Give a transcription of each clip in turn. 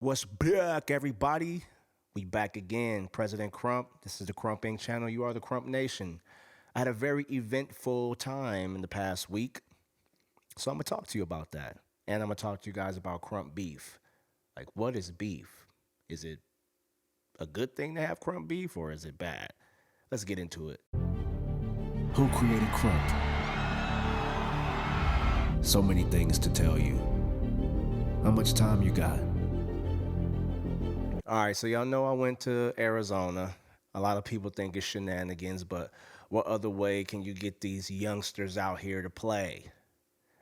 What's back, everybody? We back again. President Crump. This is the Krump Inc. channel. You are the Crump Nation. I had a very eventful time in the past week, so I'm gonna talk to you about that, and I'm gonna talk to you guys about Krump Beef. Like, what is beef? Is it a good thing to have Krump Beef, or is it bad? Let's get into it. Who created Crump? So many things to tell you. How much time you got? All right, so y'all know I went to Arizona. A lot of people think it's shenanigans, but what other way can you get these youngsters out here to play?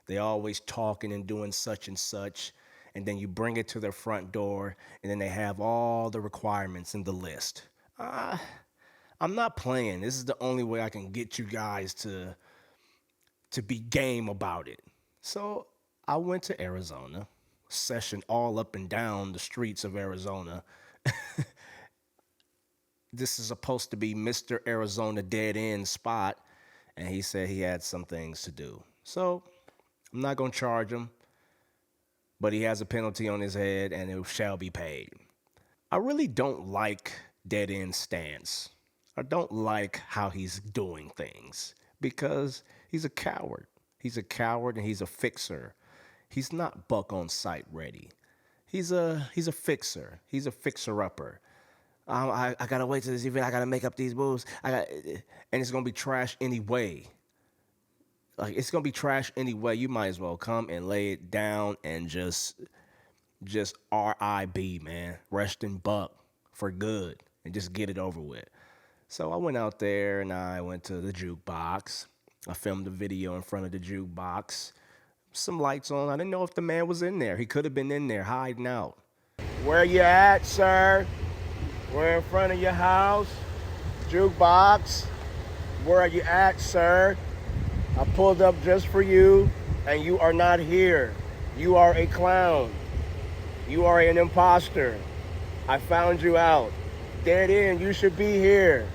They always talking and doing such and such, and then you bring it to their front door, and then they have all the requirements in the list. I'm not playing. This is the only way I can get you guys to be game about it. So I went to Arizona, session all up and down the streets of Arizona. This is supposed to be Mr. Arizona dead end spot, and he said he had some things to do. So I'm not going to charge him, but he has a penalty on his head, and it shall be paid. I really don't like dead end stance. I don't like how he's doing things because he's a coward. He's a coward and he's a fixer. He's not buck on sight ready. He's a fixer. He's a fixer upper. I gotta wait till this event. I gotta make up these moves. And it's gonna be trash anyway. Like, it's gonna be trash anyway. You might as well come and lay it down and just RIB, man. Rest in buck for good and just get it over with. So I went out there and I went to the jukebox. I filmed a video in front of the jukebox. Some lights on. I didn't know if the man was in there. He could have been in there hiding out. Where you at, sir? We're in front of your house. Jukebox. Where are you at, sir? I pulled up just for you, and you are not here. You are a clown. You are an imposter. I found you out. Dead end, you should be here.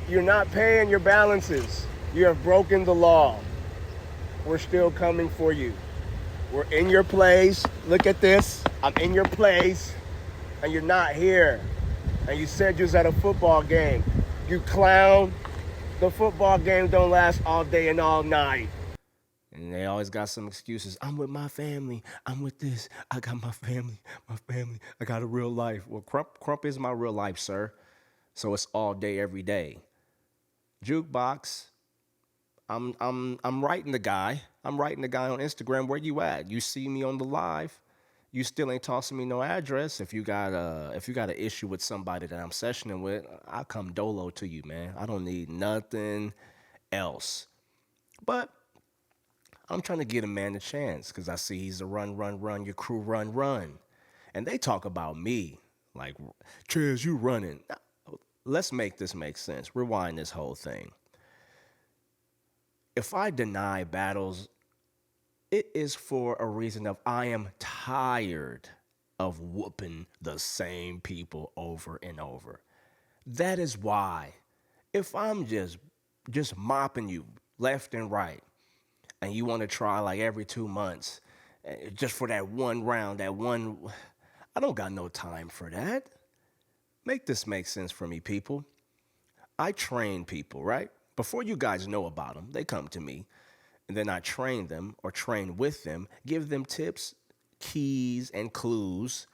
You're not paying your balances. You have broken the law. We're still coming for you. We're in your place. Look at this. I'm in your place, and you're not here. And you said you was at a football game. You clown. The football game don't last all day and all night. And they always got some excuses. I'm with my family. I'm with this. I got my family. My family. I got a real life. Well, Crump is my real life, sir. So it's all day, every day. Jukebox. I'm writing the guy. I'm writing the guy on Instagram. Where you at? You see me on the live. You still ain't tossing me no address. If you got an issue with somebody that I'm sessioning with, I'll come dolo to you, man. I don't need nothing else. But I'm trying to get a man a chance because I see he's a run, your crew run. And they talk about me like, Trez, you running. Let's make this make sense. Rewind this whole thing. If I deny battles, it is for a reason of I am tired of whooping the same people over and over. That is why. If I'm just mopping you left and right, and you want to try like every 2 months, just for that one round, I don't got no time for that. Make this make sense for me, people. I train people, right? Before you guys know about them, they come to me. And then I train them or train with them, give them tips, keys, and clues.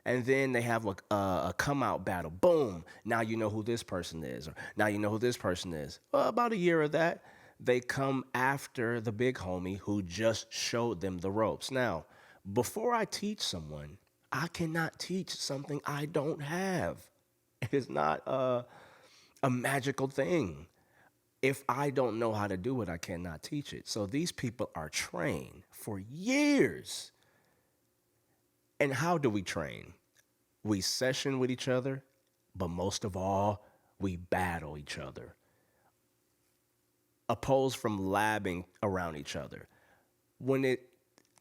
And then they have a come out battle. Boom. Now you know who this person is. Or now you know who this person is. Well, about a year of that, they come after the big homie who just showed them the ropes. Now, before I teach someone, I cannot teach something I don't have. It's not a magical thing. If I don't know how to do it, I cannot teach it. So these people are trained for years. And how do we train? We session with each other, but most of all, we battle each other. Opposed from labbing around each other.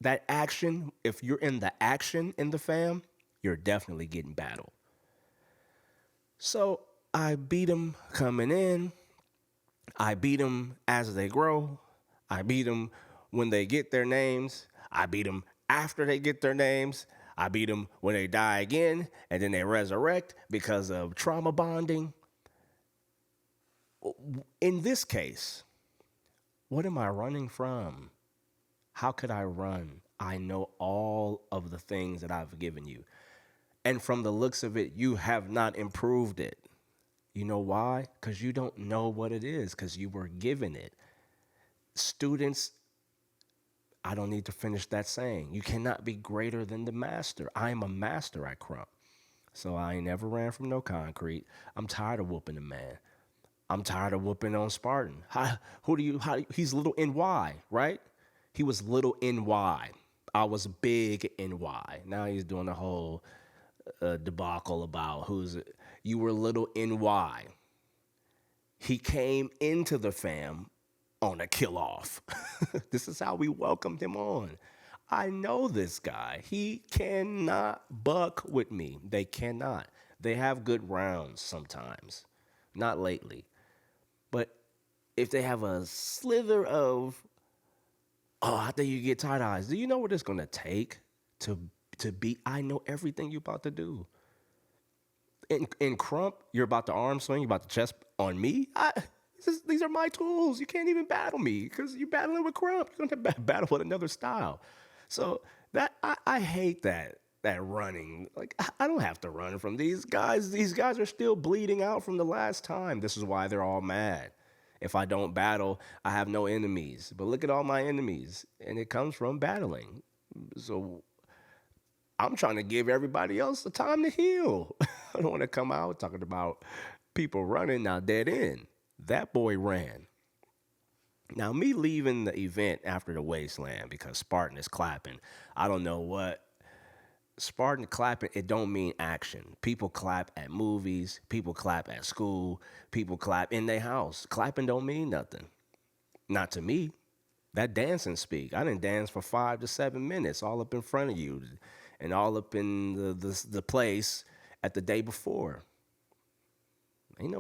That action, if you're in the action in the fam, you're definitely getting battled. So I beat them coming in. I beat them as they grow. I beat them when they get their names. I beat them after they get their names. I beat them when they die again, and then they resurrect because of trauma bonding. In this case, what am I running from? How could I run? I know all of the things that I've given you. And from the looks of it, you have not improved it. You know why? Because you don't know what it is, because you were given it. Students, I don't need to finish that saying. You cannot be greater than the master. I am a master at Crump. So I ain't never ran from no concrete. I'm tired of whooping the man. I'm tired of whooping on Spartan. He's little NY, right? He was little NY. I was big NY. Now he's doing a whole debacle about you were little NY. He came into the fam on a kill off. This is how we welcomed him on. I know this guy. He cannot buck with me. They cannot. They have good rounds sometimes. Not lately. But if they have a slither of, oh, I think you get tight eyes. Do you know what it's going to take to be? I know everything you're about to do. In Crump, you're about to arm swing, you're about to chest on me. These are my tools. You can't even battle me because you're battling with Crump. You're going to battle with another style. So I hate that running. Like, I don't have to run from these guys. These guys are still bleeding out from the last time. This is why they're all mad. If I don't battle, I have no enemies. But look at all my enemies, and it comes from battling. So I'm trying to give everybody else the time to heal. I don't want to come out talking about people running now dead end. That boy ran. Now, me leaving the event after the wasteland because Spartan is clapping, I don't know what. Spartan clapping, it don't mean action. People clap at movies. People clap at school. People clap in their house. Clapping don't mean nothing. Not to me. That dancing speak. I didn't dance for 5 to 7 minutes all up in front of you and all up in the place at the day before. Ain't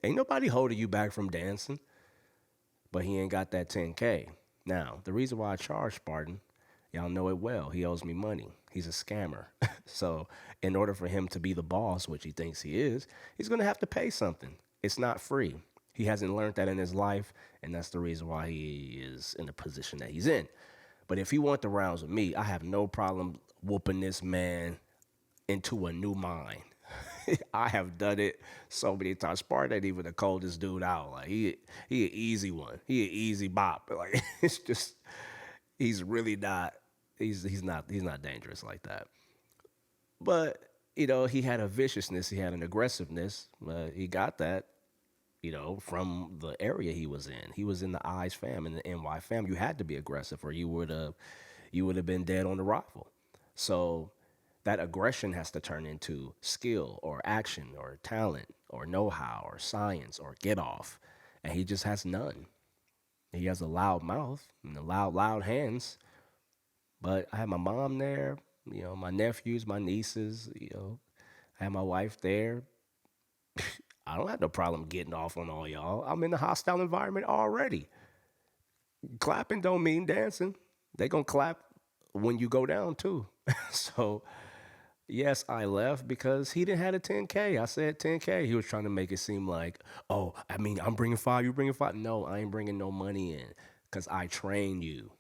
nobody holding you back from dancing. But he ain't got that 10K. Now, the reason why I charge Spartan, y'all know it well. He owes me money. He's a scammer. So in order for him to be the boss, which he thinks he is, he's going to have to pay something. It's not free. He hasn't learned that in his life, and that's the reason why he is in the position that he's in. But if he wants the rounds with me, I have no problem whooping this man into a new mind. I have done it so many times. Spartan ain't even the coldest dude out. Like he an easy one. He an easy bop. Like it's just he's really not. He's not dangerous like that. But he had a viciousness. He had an aggressiveness. He got that. From the area he was in. He was in the Eyes fam, in the NY fam. You had to be aggressive, or you would have been dead on arrival. So that aggression has to turn into skill or action or talent or know-how or science or get off. And he just has none. He has a loud mouth and loud hands. But I had my mom there, my nephews, my nieces, I had my wife there. I don't have no problem getting off on all y'all. I'm in a hostile environment already. Clapping don't mean dancing. They gonna clap when you go down too. So yes, I left because he didn't have a 10K. I said 10K. He was trying to make it seem like, oh, I'm bringing 5, you bringing 5. No, I ain't bringing no money in because I trained you.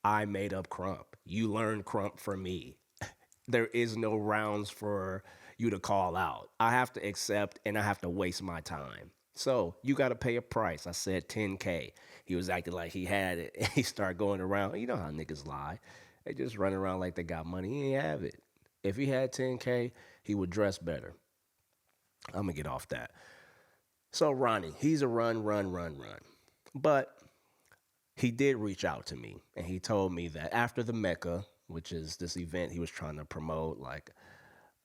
I made up Crump. You learned Crump from me. There is no rounds for you to call out. I have to accept and I have to waste my time. So you got to pay a price. I said 10K. He was acting like he had it. And he started going around. You know how niggas lie. They just run around like they got money. He ain't have it. If he had 10K, he would dress better. I'm going to get off that. So Ronnie, he's a run. But he did reach out to me, and he told me that after the Mecca, which is this event he was trying to promote, like,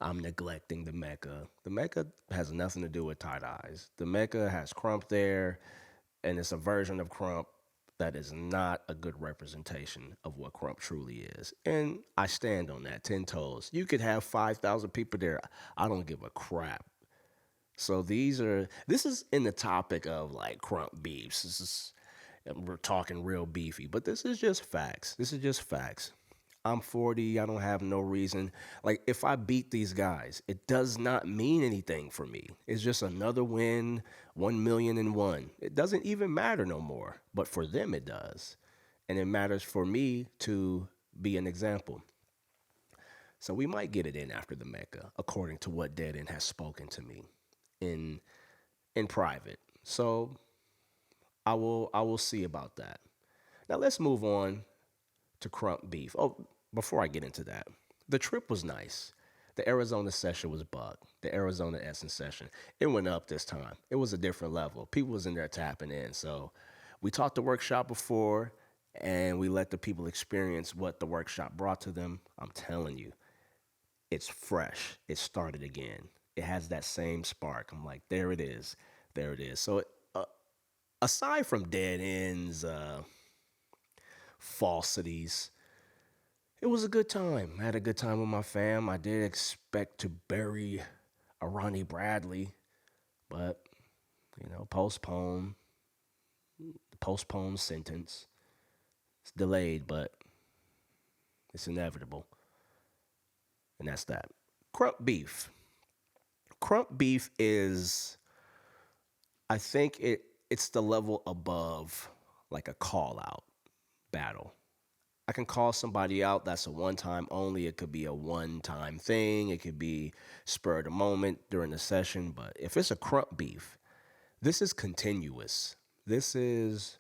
I'm neglecting the Mecca. The Mecca has nothing to do with Tighteyex. The Mecca has Krump there, and it's a version of Krump that is not a good representation of what Krump truly is. And I stand on that, 10 toes. You could have 5,000 people there. I don't give a crap. So this is in the topic of like Krump Beefs. We're talking real beefy, but this is just facts. I'm 40. I don't have no reason. Like, if I beat these guys, it does not mean anything for me. It's just another win, 1,000,001. It doesn't even matter no more. But for them, it does. And it matters for me to be an example. So we might get it in after the Mecca, according to what Dead End has spoken to me in in private. So I will see about that. Now let's move on to Krump Beef. Oh, before I get into that, the trip was nice. The Arizona session was bug. The Arizona Essence session. It went up this time. It was a different level. People was in there tapping in. So we taught the workshop before and we let the people experience what the workshop brought to them. I'm telling you, it's fresh. It started again. It has that same spark. I'm like, there it is. There it is. So uh, aside from dead ends, falsities, it was a good time. I had a good time with my fam. I did expect to bury a Ronnie Bradley, but postpone, postpone sentence. It's delayed, but it's inevitable, and that's that. Krump beef. Krump beef is, I think it's the level above like a call out battle. I can call somebody out. That's a one time only. It could be a one time thing. It could be spur of the moment during the session. But if it's a Krump beef, this is continuous. This is,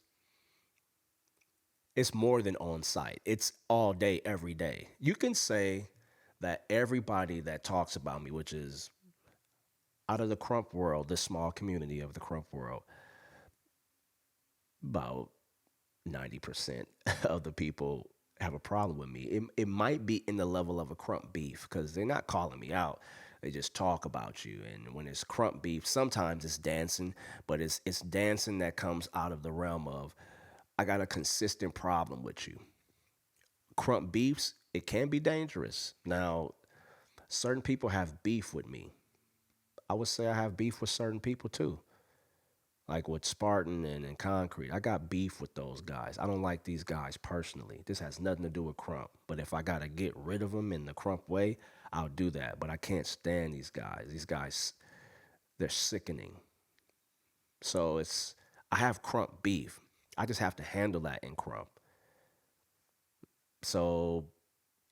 it's more than on site. It's all day, every day. You can say that everybody that talks about me, which is out of the Crump world, this small community of the Crump world, about 90% of the people have a problem with me. It might be in the level of a Krump beef because they're not calling me out. They just talk about you. And when it's Krump beef, sometimes it's dancing, but it's dancing that comes out of the realm of I got a consistent problem with you. Krump beefs, it can be dangerous. Now, certain people have beef with me. I would say I have beef with certain people too, like with Spartan and Concrete. I got beef with those guys. I don't like these guys personally. This has nothing to do with Crump. But if I got to get rid of them in the Crump way, I'll do that. But I can't stand these guys. These guys, they're sickening. So I have Crump beef. I just have to handle that in Crump. So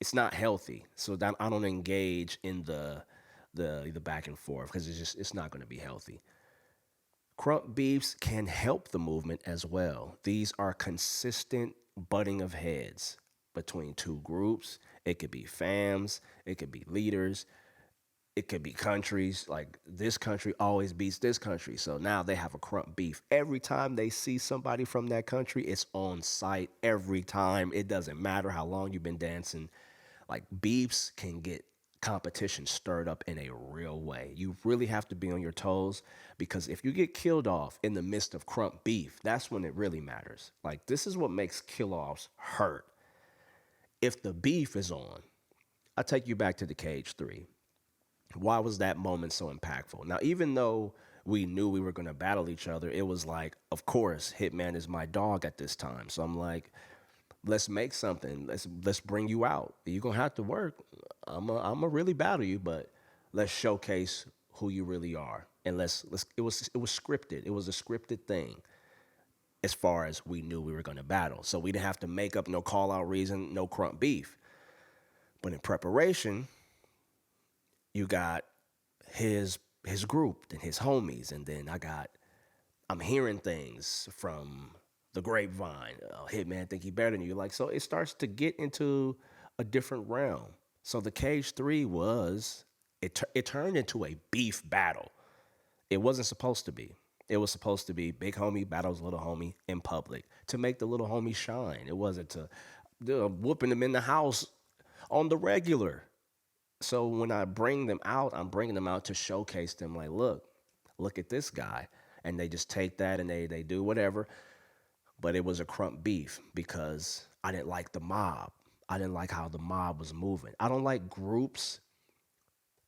it's not healthy. So that I don't engage in the back and forth because it's not going to be healthy. Krump beefs can help the movement as well. These are consistent butting of heads between two groups. It could be fams, it could be leaders, it could be countries. Like this country always beats this country. So now they have a Krump beef. Every time they see somebody from that country, it's on site every time. It doesn't matter how long you've been dancing. Like beefs can get competition stirred up in a real way. You really have to be on your toes because if you get killed off in the midst of Krump beef, that's when it really matters. Like this is what makes kill offs hurt. If the beef is on, I'll take you back to the cage 3. Why was that moment so impactful? Now, even though we knew we were going to battle each other, it was like, of course, Hitman is my dog at this time. So I'm like, let's make something. Let's bring you out. You're gonna have to work. I'm a really battle you, but let's showcase who you really are. And let's it was scripted. It was a scripted thing as far as we knew we were gonna battle. So we didn't have to make up no call out reason, no Krump beef. But in preparation, you got his group and his homies, and then I'm hearing things from the grapevine. Oh, Hitman think he better than you. Like so, it starts to get into a different realm. So the cage 3 it turned into a beef battle. It wasn't supposed to be. It was supposed to be big homie battles little homie in public to make the little homie shine. It wasn't to whooping them in the house on the regular. So when I bring them out, I'm bringing them out to showcase them. Like, look at this guy, and they just take that and they do whatever. But it was a Krump beef because I didn't like the mob. I didn't like how the mob was moving. I don't like groups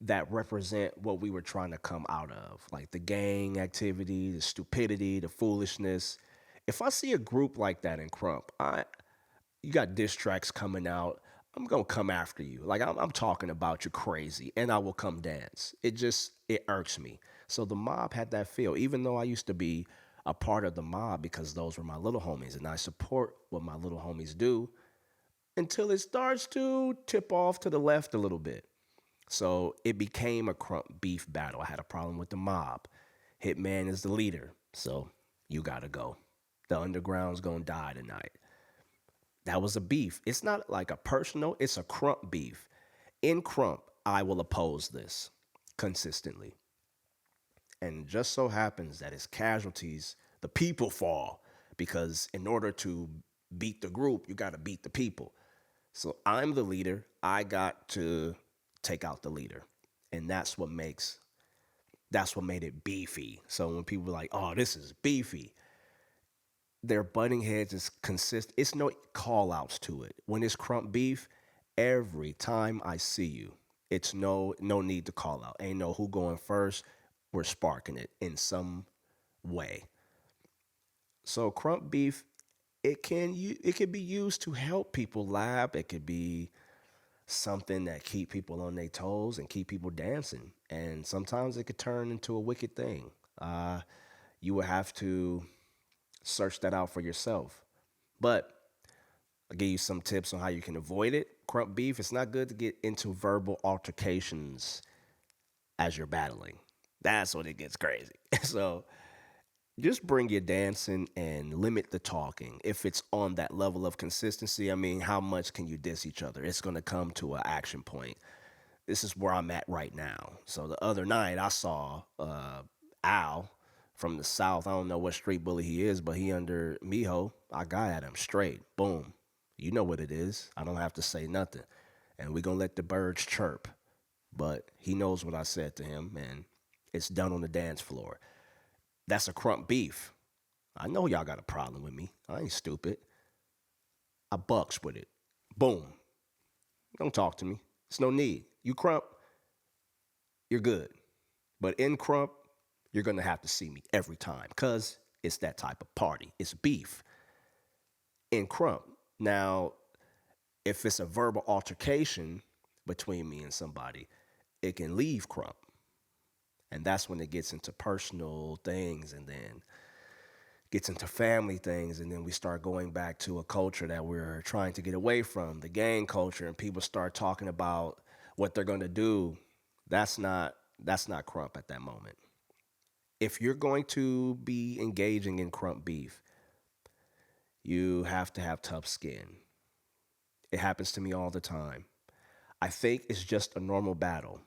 that represent what we were trying to come out of, like the gang activity, the stupidity, the foolishness. If I see a group like that in Crump, you got diss tracks coming out. I'm gonna come after you. Like I'm talking about you crazy, and I will come dance. It irks me. So the mob had that feel, even though I used to be a part of the mob because those were my little homies, and I support what my little homies do until it starts to tip off to the left a little bit. So it became a Krump Beef battle. I had a problem with the mob. Hitman is the leader, so you gotta go. The underground's gonna die tonight. That was a beef. It's not like a personal, it's a Krump beef. In Crump, I will oppose this consistently. And it just so happens that its casualties, the people fall because in order to beat the group, you got to beat the people. So I'm the leader. I got to take out the leader. And that's what made it beefy. So when people are like, "Oh, this is beefy," their butting heads is consistent. It's no call outs to it. When it's Krump beef, every time I see you, it's no need to call out. Ain't no who going first. We're sparking it in some way. So Krump beef, it can be used to help people laugh. It could be something that keep people on their toes and keep people dancing. And sometimes it could turn into a wicked thing. You would have to search that out for yourself. But I'll give you some tips on how you can avoid it. Krump beef, it's not good to get into verbal altercations as you're battling. That's when it gets crazy. So just bring your dancing and limit the talking. If it's on that level of consistency, I mean, how much can you diss each other? It's going to come to an action point. This is where I'm at right now. So the other night, I saw Al from the South. I don't know what street bully he is, but he under Miho. I got at him straight. Boom. You know what it is. I don't have to say nothing. And we're going to let the birds chirp. But he knows what I said to him, and it's done on the dance floor. That's a Krump beef. I know y'all got a problem with me. I ain't stupid. I bucks with it. Boom. Don't talk to me. It's no need. You Krump, you're good. But in Krump, you're going to have to see me every time because it's that type of party. It's beef in Krump. Now, if it's a verbal altercation between me and somebody, it can leave Krump. And that's when it gets into personal things and then gets into family things. And then we start going back to a culture that we're trying to get away from, the gang culture, and people start talking about what they're going to do. That's not Krump at that moment. If you're going to be engaging in Krump beef, you have to have tough skin. It happens to me all the time. I think it's just a normal battle.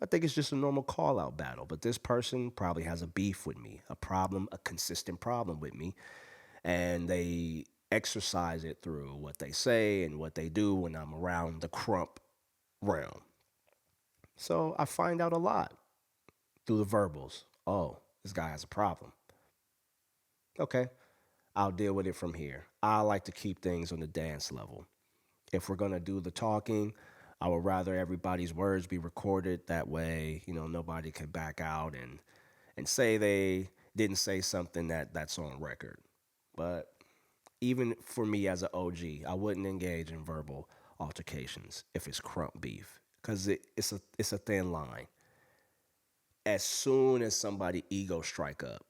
I think it's just a normal call out battle. But this person probably has a beef with me, a problem, a consistent problem with me. And they exercise it through what they say and what they do when I'm around the Krump realm. So I find out a lot through the verbals. Oh, this guy has a problem. Okay, I'll deal with it from here. I like to keep things on the dance level. If we're going to do the talking, I would rather everybody's words be recorded. That way, nobody can back out and say they didn't say something that's on record. But even for me as an OG, I wouldn't engage in verbal altercations if it's Krump beef because it's a thin line. As soon as somebody ego strike up,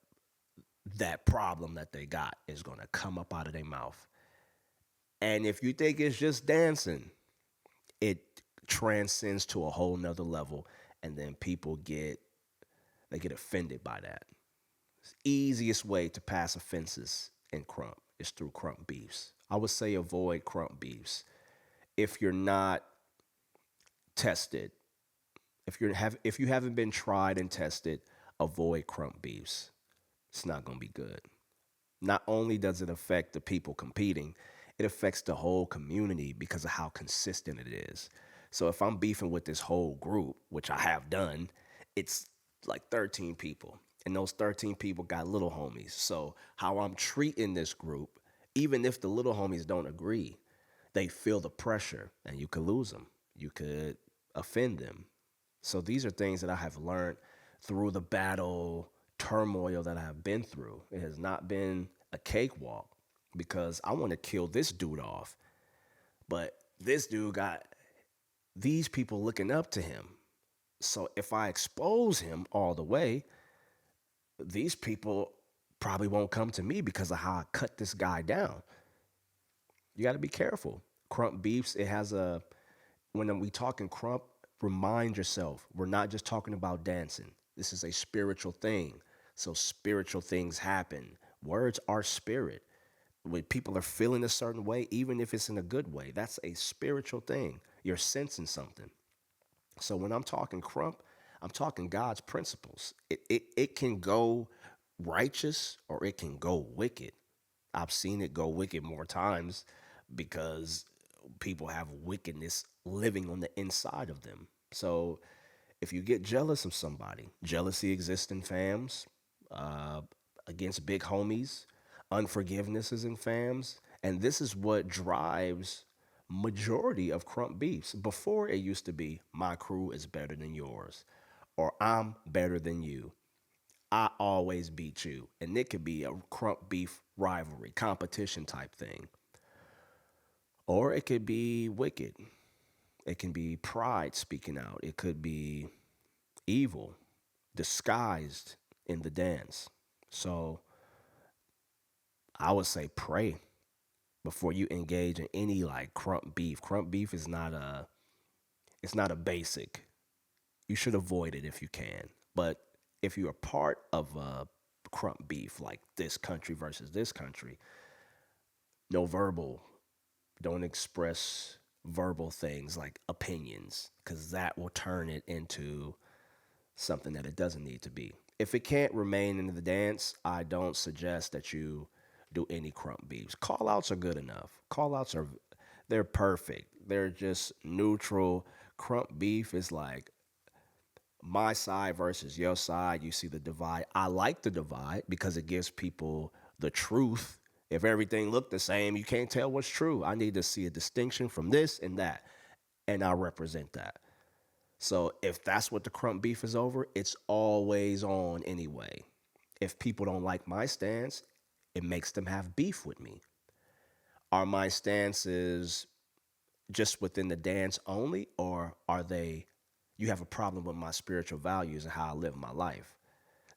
that problem that they got is going to come up out of their mouth. And if you think it's just dancing, it transcends to a whole nother level, and then they get offended by that. It's the easiest way to pass offenses in Crump is through Krump beefs. I would say avoid Krump beefs. If you're not tested, if you haven't been tried and tested, avoid Krump beefs. It's not going to be good. Not only does it affect the people competing, it affects the whole community because of how consistent it is. So if I'm beefing with this whole group, which I have done, it's like 13 people. And those 13 people got little homies. So how I'm treating this group, even if the little homies don't agree, they feel the pressure and you could lose them. You could offend them. So these are things that I have learned through the battle turmoil that I have been through. It has not been a cakewalk because I want to kill this dude off. But This dude got these people looking up to him. So if I expose him all the way, these people probably won't come to me because of how I cut this guy down. You got to be careful. Krump Beefs, it has a, when we talking Crump, remind yourself, we're not just talking about dancing. This is a spiritual thing. So spiritual things happen. Words are spirit. When people are feeling a certain way, even if it's in a good way, that's a spiritual thing. You're sensing something. So when I'm talking Crump, I'm talking God's principles. It can go righteous or it can go wicked. I've seen it go wicked more times because people have wickedness living on the inside of them. So if you get jealous of somebody, jealousy exists in fams, uh, against big homies, unforgiveness is in fams, and this is what drives majority of Krump beefs. Before it used to be my crew is better than yours, or I'm better than you. I always beat you, and it could be a Krump beef rivalry, competition type thing, or it could be wicked. It can be pride speaking out. It could be evil disguised in the dance. So I would say pray before you engage in any like Krump beef. Krump beef is not a, it's not a basic. You should avoid it if you can. But if you're a part of a Krump beef, like this country versus this country, no verbal. Don't express verbal things like opinions, because that will turn it into something that it doesn't need to be. If it can't remain in the dance, I don't suggest that you do any Krump beefs. Call outs are good enough. Call outs are, they're perfect. They're just neutral. Krump beef is like my side versus your side. You see the divide. I like the divide because it gives people the truth. If everything looked the same, you can't tell what's true. I need to see a distinction from this and that, and I represent that. So if that's what the Krump beef is over, it's always on anyway. If people don't like my stance, it makes them have beef with me. Are my stances just within the dance only, or are they, you have a problem with my spiritual values and how I live my life?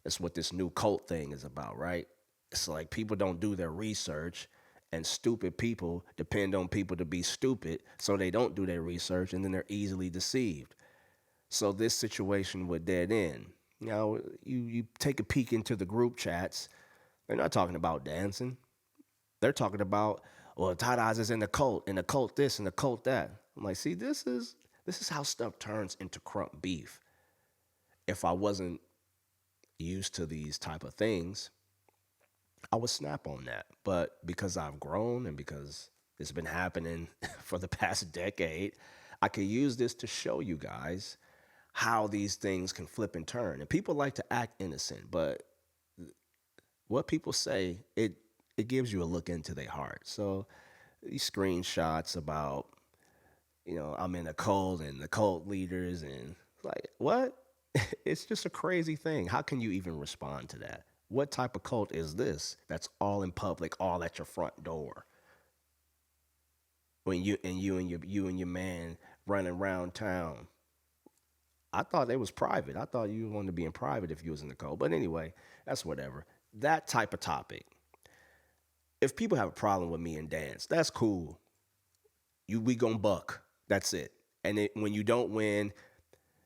That's what this new cult thing is about, right? It's like people don't do their research, and stupid people depend on people to be stupid, so they don't do their research, and then they're easily deceived. So this situation would dead end. You know, you take a peek into the group chats. They're not talking about dancing. They're talking about, well, Tighteyex is in the cult, and the cult this, and the cult that. I'm like, see, this is how stuff turns into Krump beef. If I wasn't used to these type of things, I would snap on that. But because I've grown and because it's been happening for the past decade, I could use this to show you guys how these things can flip and turn. And people like to act innocent, but what people say, it gives you a look into their heart. So these screenshots about, I'm in a cult and the cult leaders and like, what? It's just a crazy thing. How can you even respond to that? What type of cult is this that's all in public, all at your front door? When you and your man running around town. I thought it was private. I thought you wanted to be in private if you was in the cult. But anyway, that's whatever. That type of topic. If people have a problem with me and dance, that's cool. We gonna buck. That's it. And when you don't win,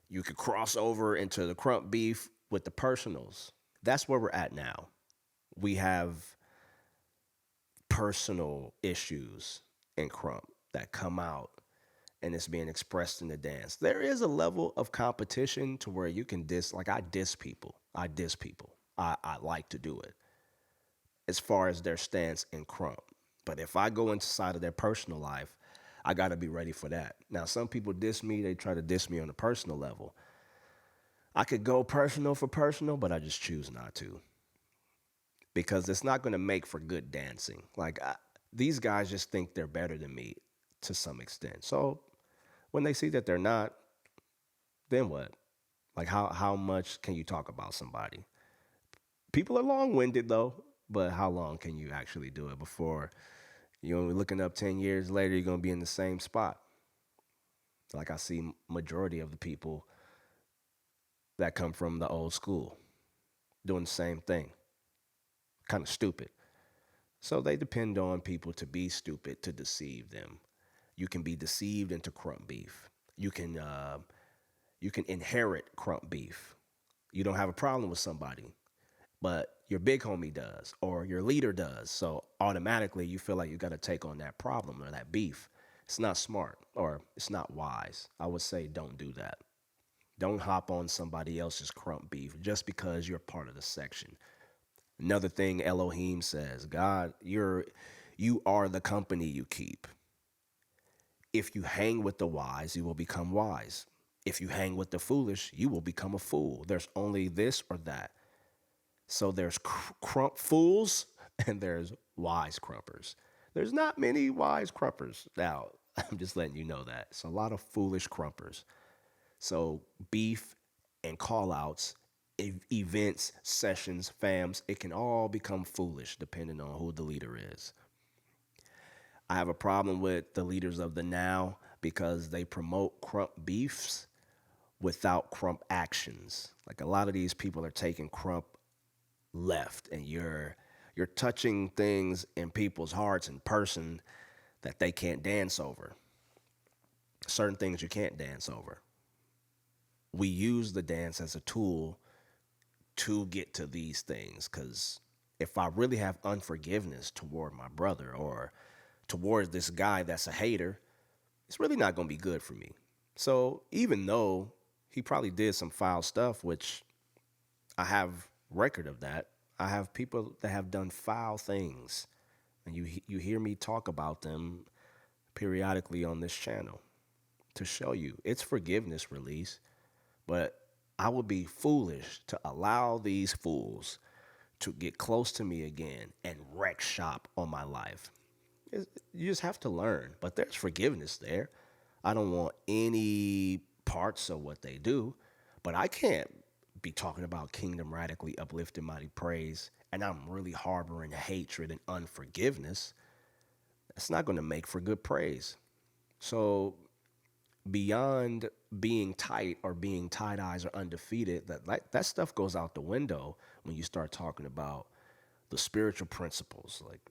you could cross over into the Krump beef with the personals. That's where we're at now. We have personal issues in Crump that come out and it's being expressed in the dance. There is a level of competition to where you can diss, like I diss people. I diss people. I like to do it as far as their stance in Crump. But if I go inside of their personal life, I got to be ready for that. Now, some people diss me. They try to diss me on a personal level. I could go personal for personal, but I just choose not to because it's not going to make for good dancing. Like these guys just think they're better than me to some extent. So when they see that they're not, then what? Like how much can you talk about somebody? People are long-winded though, but how long can you actually do it before you're looking up 10 years later, you're going to be in the same spot? Like I see majority of the people that come from the old school doing the same thing, kind of stupid. So they depend on people to be stupid to deceive them. You can be deceived into Krump Beef. You can inherit Krump Beef. You don't have a problem with somebody, but your big homie does or your leader does. So automatically you feel like you got to take on that problem or that beef. It's not smart or it's not wise. I would say don't do that. Don't hop on somebody else's Krump Beef just because you're part of the section. Another thing Elohim says, God, you are the company you keep. If you hang with the wise, you will become wise. If you hang with the foolish, you will become a fool. There's only this or that. So there's crump fools and there's wise crumpers. There's not many wise crumpers. Now, I'm just letting you know that. It's a lot of foolish crumpers. So beef and callouts, events, sessions, fams, it can all become foolish depending on who the leader is. I have a problem with the leaders of the now because they promote Krump beefs without Krump actions. Like a lot of these people are taking Krump left and you're touching things in people's hearts in person that they can't dance over. Certain things you can't dance over. We use the dance as a tool to get to these things because if I really have unforgiveness toward my brother or towards this guy that's a hater, it's really not going to be good for me. So even though he probably did some foul stuff, which I have record of that, I have people that have done foul things, and you hear me talk about them periodically on this channel to show you it's forgiveness release. But I would be foolish to allow these fools to get close to me again and wreck shop on my life. You just have to learn, but there's forgiveness there. I don't want any parts of what they do, but I can't be talking about kingdom radically uplifting mighty praise and I'm really harboring hatred and unforgiveness. That's not going to make for good praise. So beyond being tight or being tight eyes or undefeated, that stuff goes out the window when you start talking about the spiritual principles. Like,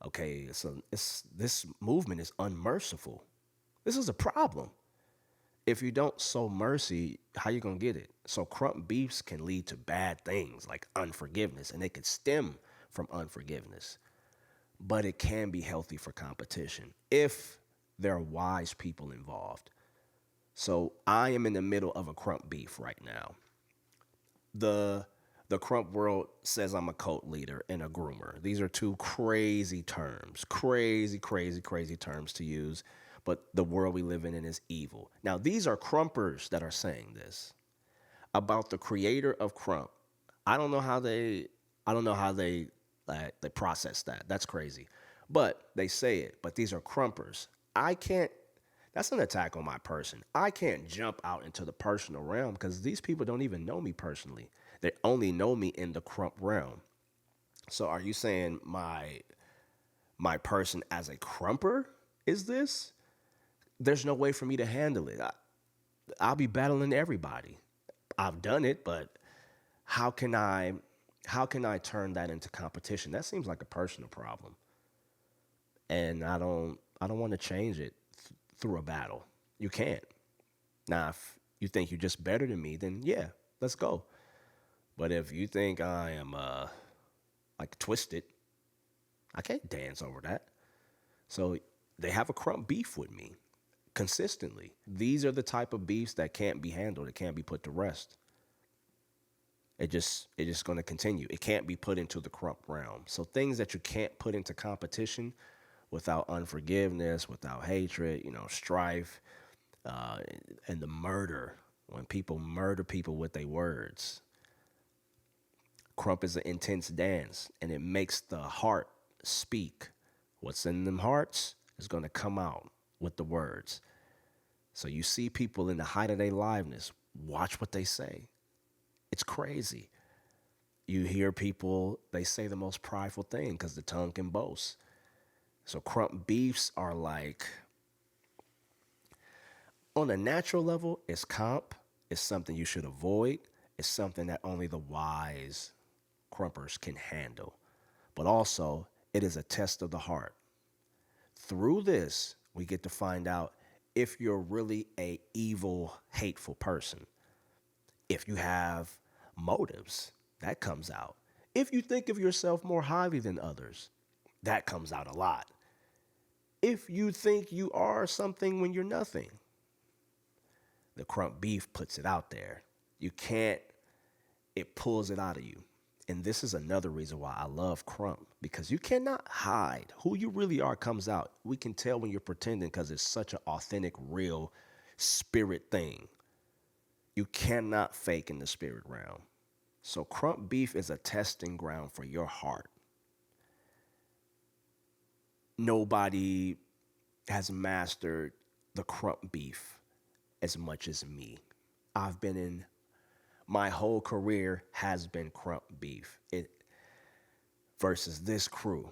okay, it's this movement is unmerciful. This is a problem. If you don't sow mercy, how you gonna get it? So Krump beefs can lead to bad things like unforgiveness, and it could stem from unforgiveness. But it can be healthy for competition if there are wise people involved. So I am in the middle of a Krump beef right now. The the Crump world says I'm a cult leader and a groomer. These are two crazy terms, crazy terms to use. But the world we live in is evil. Now, these are Crumpers that are saying this about the creator of Crump. I don't know how they, I don't know how they process that. That's crazy. But they say it. But these are Crumpers. I can't. That's an attack on my person. I can't jump out into the personal realm because these people don't even know me personally. They only know me in the Crump realm. So are you saying my person as a Crumper is this? There's no way for me to handle it. I'll be battling everybody. I've done it, but how can I how can I turn that into competition? That seems like a personal problem. And I don't want to change it through a battle. You can't. Now, if you think you're just better than me, then yeah, let's go. But if you think I am like twisted, I can't dance over that. So they have a Krump beef with me consistently. These are the type of beefs that can't be handled. It can't be put to rest. It's just going to continue. It can't be put into the Krump realm. So things that you can't put into competition without unforgiveness, without hatred, strife, uh, and the murder. When people murder people with their words, Crump is an intense dance, and it makes the heart speak. What's in them hearts is going to come out with the words. So you see people in the height of their liveness, watch what they say. It's crazy. You hear people, they say the most prideful thing because the tongue can boast. So Crump beefs are like, On a natural level, it's comp. It's something you should avoid. It's something that only the wise crumpers can handle. But also, it is a test of the heart. Through this, we get to find out if you're really a evil, hateful person. If you have motives, that comes out. If you think of yourself more highly than others, that comes out a lot. If you think you are something when you're nothing, the Krump Beef puts it out there. You can't, it pulls it out of you. And this is another reason why I love Crump, because you cannot hide. Who you really are comes out. We can tell when you're pretending because it's such an authentic, real spirit thing. You cannot fake in the spirit realm. So Krump Beef is a testing ground for your heart. Nobody has mastered the Krump Beef as much as me. I've been in, my whole career has been Krump Beef versus this crew.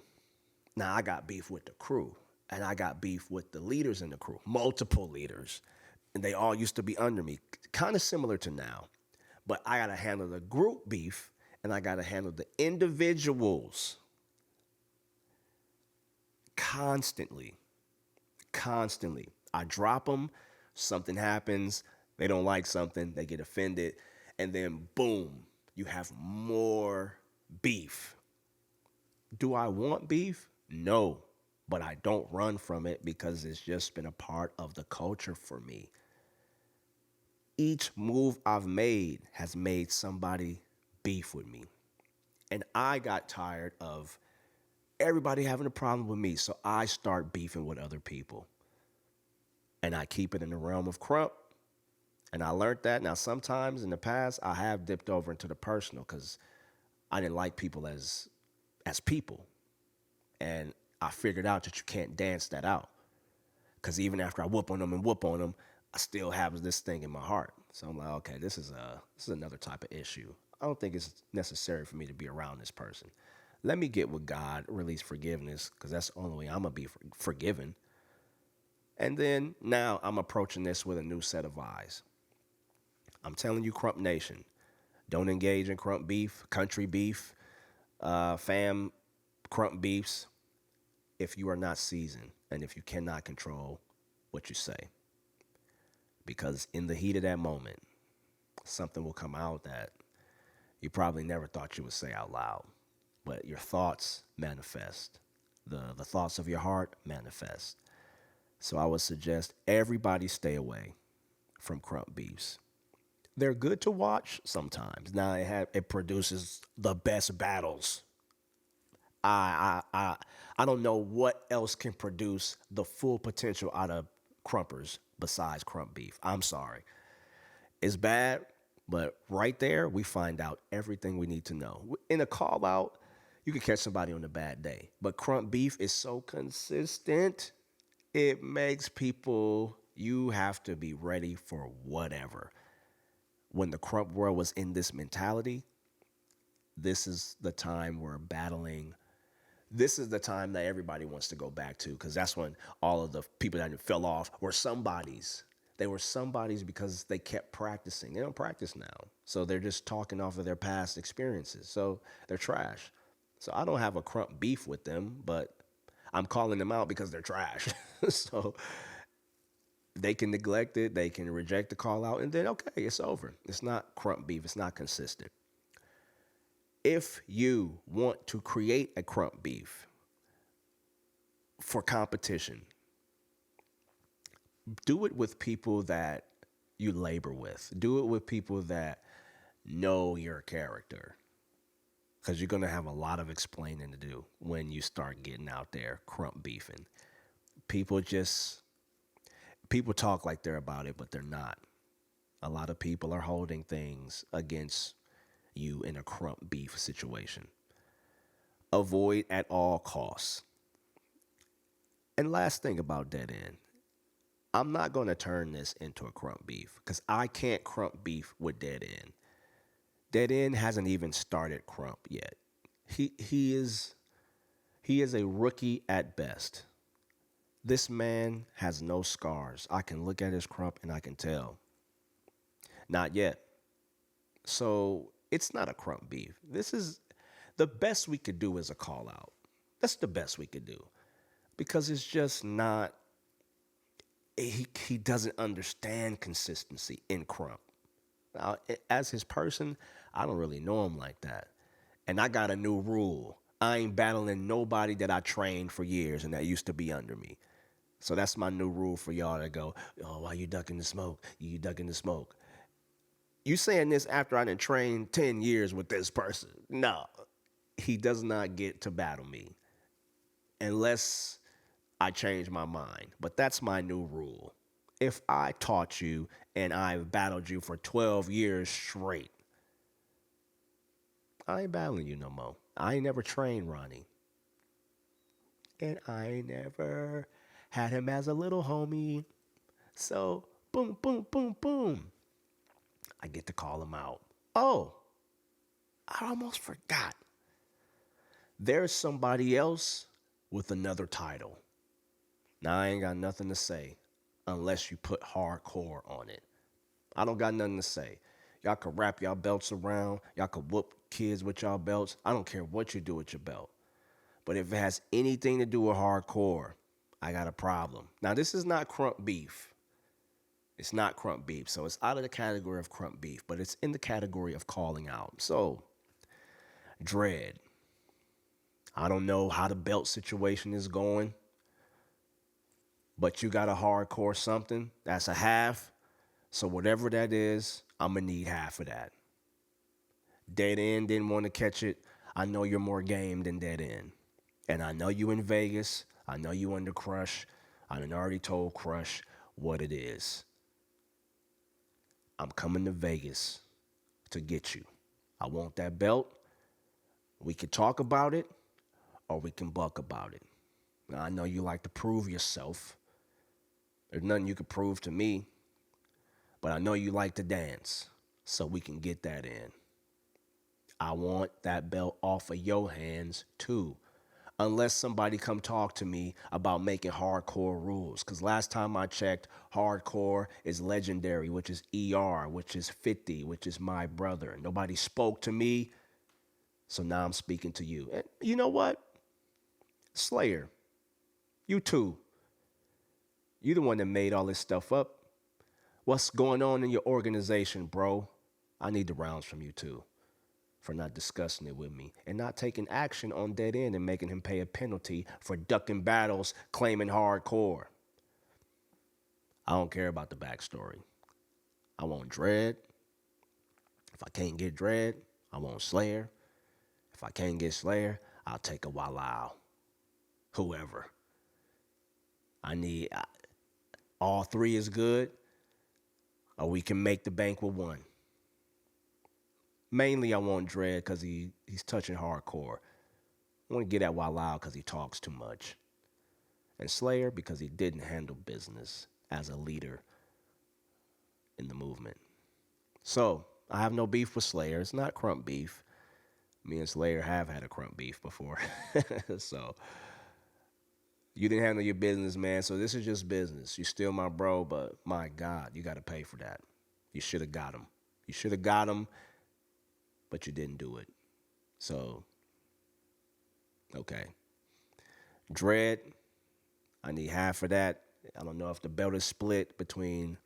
Now I got beef with the crew, and I got beef with the leaders in the crew, multiple leaders, and they all used to be under me, kind of similar to now. But I got to handle the group beef, and I got to handle the individuals constantly. Constantly. I drop them, something happens, they don't like something, they get offended, and then boom, you have more beef. Do I want beef? No, but I don't run from it because it's just been a part of the culture for me. Each move I've made has made somebody beef with me. And I got tired of everybody having a problem with me, so I start beefing with other people. And I keep it in the realm of Crump. And I learned that. Now, sometimes in the past, I have dipped over into the personal because I didn't like people as people. And I figured out that you can't dance that out. Because even after I whoop on them, I still have this thing in my heart. So I'm like, okay, this is another type of issue. I don't think it's necessary for me to be around this person. Let me get with God, release forgiveness, because that's the only way I'm going to be forgiven. And then now I'm approaching this with a new set of eyes. I'm telling you, Crump Nation, don't engage in Krump Beef, country beef, fam Krump Beefs if you are not seasoned and if you cannot control what you say. Because in the heat of that moment, something will come out that you probably never thought you would say out loud. But your thoughts manifest. The thoughts of your heart manifest. So I would suggest everybody stay away from Krump Beefs. They're good to watch sometimes. Now it produces the best battles. I don't know what else can produce the full potential out of Krumpers besides Krump Beef. I'm sorry. It's bad, but right there we find out everything we need to know. In a call out, you can catch somebody on a bad day. But Krump Beef is so consistent, it makes people, you have to be ready for whatever. When the Krump world was in this mentality, this is the time we're battling. This is the time that everybody wants to go back to, because that's when all of the people that fell off were somebodies. They were somebodies because they kept practicing. They don't practice now. So they're just talking off of their past experiences. So they're trash. So I don't have a Krump beef with them, but I'm calling them out because they're trash. So they can neglect it. They can reject the call out, and then, okay, it's over. It's not Krump Beef. It's not consistent. If you want to create a Krump Beef for competition, do it with people that you labor with. Do it with people that know your character, because you're going to have a lot of explaining to do when you start getting out there Krump beefing. People talk like they're about it, but they're not. A lot of people are holding things against you in a Krump Beef situation. Avoid at all costs. And last thing about Dead End, I'm not going to turn this into a Krump Beef because I can't Krump Beef with Dead End. Dead End hasn't even started Krump yet. He is a rookie at best. This man has no scars. I can look at his crump and I can tell. Not yet. So it's not a crump beef. This is the best we could do is a call out. That's the best we could do because it's just not. He doesn't understand consistency in crump. Now, as his person, I don't really know him like that. And I got a new rule. I ain't battling nobody that I trained for years and that used to be under me. So that's my new rule for y'all to go, oh, why you ducking the smoke? You ducking the smoke. You saying this after I done trained 10 years with this person. No, he does not get to battle me unless I change my mind. But that's my new rule. If I taught you and I've battled you for 12 years straight, I ain't battling you no more. I ain't never trained Ronnie. And I ain't never had him as a little homie. So, boom, boom, boom, boom. I get to call him out. Oh, I almost forgot. There's somebody else with another title. Now, I ain't got nothing to say unless you put hardcore on it. I don't got nothing to say. Y'all can wrap y'all belts around. Y'all can whoop kids with y'all belts. I don't care what you do with your belt. But if it has anything to do with hardcore, I got a problem. Now, this is not Krump Beef. It's not Krump Beef. So it's out of the category of Krump Beef, but it's in the category of calling out. So, Dread. I don't know how the belt situation is going, but you got a hardcore something. That's a half. So whatever that is, I'm going to need half of that. Dead End didn't want to catch it. I know you're more game than Dead End. And I know you in Vegas. I know you under Crush. I done already told Crush what it is. I'm coming to Vegas to get you. I want that belt. We can talk about it or we can buck about it. Now, I know you like to prove yourself. There's nothing you can prove to me. But I know you like to dance, so we can get that in. I want that belt off of your hands, too. Unless somebody come talk to me about making hardcore rules. Because last time I checked, hardcore is legendary, which is ER, which is 50, which is my brother. Nobody spoke to me, so now I'm speaking to you. And you know what? Slayer, you too. You the one that made all this stuff up. What's going on in your organization, bro? I need the rounds from you, too, for not discussing it with me and not taking action on Dead End and making him pay a penalty for ducking battles, claiming hardcore. I don't care about the backstory. I want Dread. If I can't get Dread, I want Slayer. If I can't get Slayer, I'll take a Wallow. Whoever. I need all three is good. Or we can make the bank with one. Mainly, I want Dread because he's touching hardcore. I want to get at Wallow because he talks too much. And Slayer because he didn't handle business as a leader in the movement. So, I have no beef with Slayer. It's not Krump Beef. Me and Slayer have had a Krump Beef before. So, you didn't handle your business, man. So this is just business. You're still my bro, but my God, you got to pay for that. You should have got him. You should have got him, but you didn't do it. So, okay. Dread, I need half of that. I don't know if the belt is split between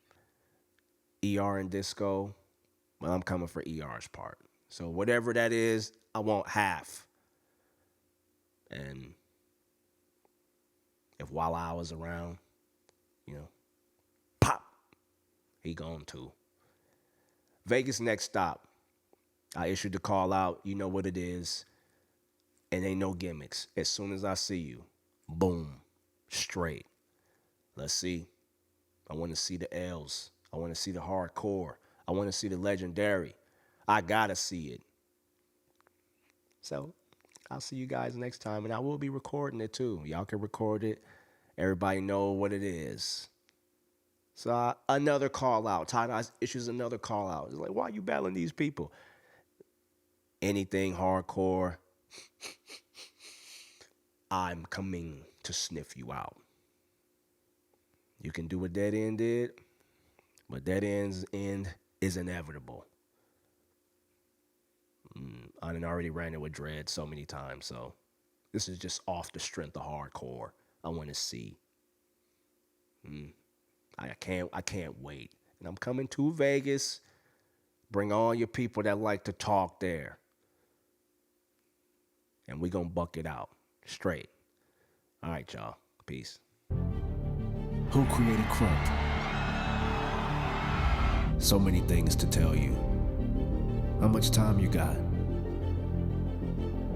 ER and Disco, but I'm coming for ER's part. So whatever that is, I want half. And if Wallow is around, pop, he gone too. Vegas next stop. I issued the call out. You know what it is. And ain't no gimmicks. As soon as I see you, boom, straight. Let's see. I want to see the L's. I want to see the hardcore. I want to see the legendary. I got to see it. So I'll see you guys next time. And I will be recording it too. Y'all can record it. Everybody know what it is. So another call out. Tighteyex issues another call out. It's like, why are you battling these people? Anything hardcore, I'm coming to sniff you out. You can do what Dead End did, but Dead End's end is inevitable. I done already ran it with Dread so many times, so this is just off the strength of hardcore. I want to see. I can't wait. And I'm coming to Vegas. Bring all your people that like to talk there. And we gonna buck it out. Straight. All right, y'all. Peace. Who created Crump? So many things to tell you. How much time you got?